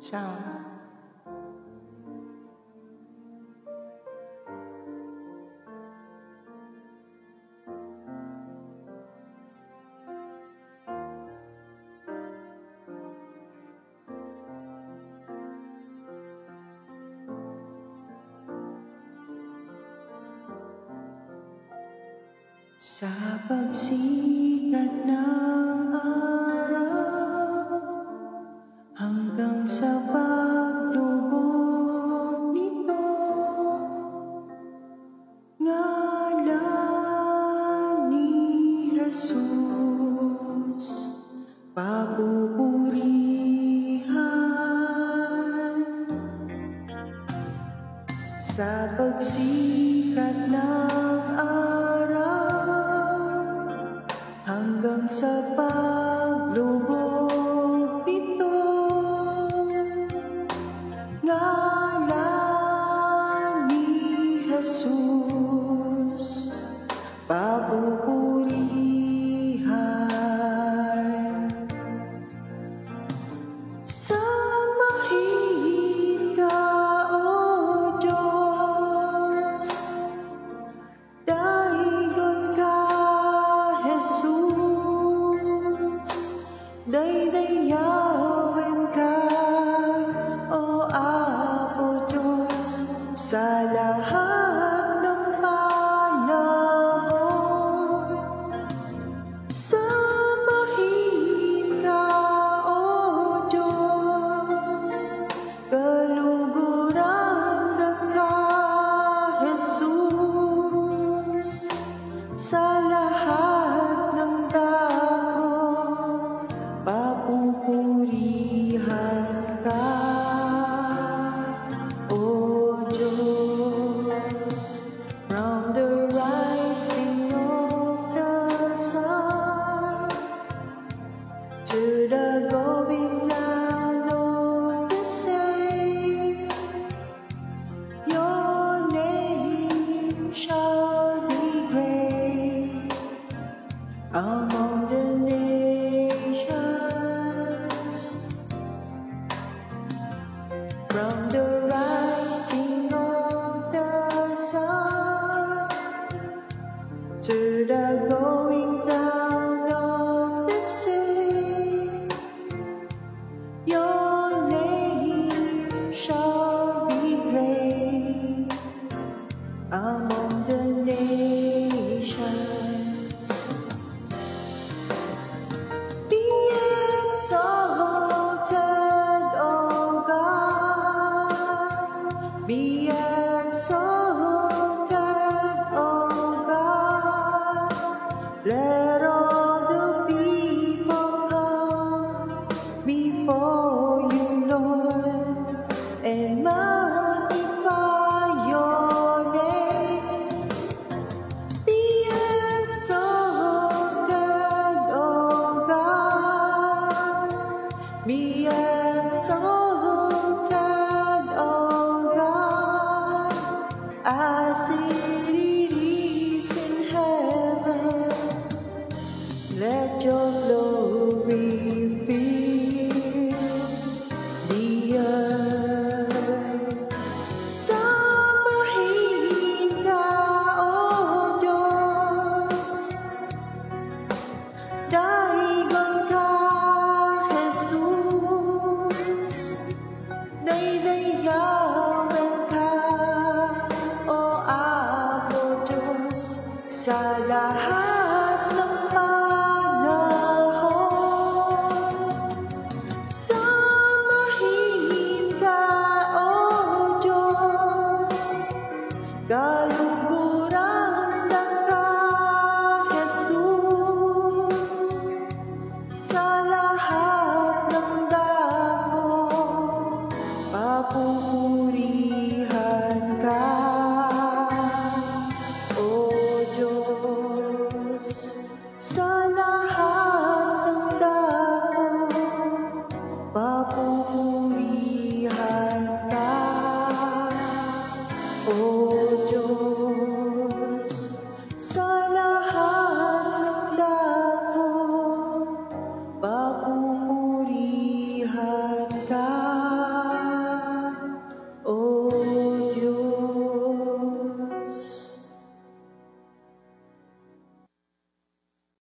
sound. Sa pagsikat ng araw hanggang sa paglubog nito, ngalan ni Jesus papupurihan. Sa pagsikat ng hanggang sa paglubog nito, ngalan ni Jesus papupurihan. Samahin ka, O Diyos, dahigon ka, Jesus, daydayawan ka, O Apo Diyos, sa lahat ng panahon. Samahin ka, O Diyos, kaluguran ka, Jesus, sa lahat ng dako, papupurihan ka, O Diyos. From the rising of the sun to the going down of the same, your name shall be great among the nations. From the rising of the sun to the going down of the same, your name shall be great among the nations. Be exalted, O God, be exalted, O God. Let all the people come before you, Lord, and magnify your name. Be exalted, O God, be exalted.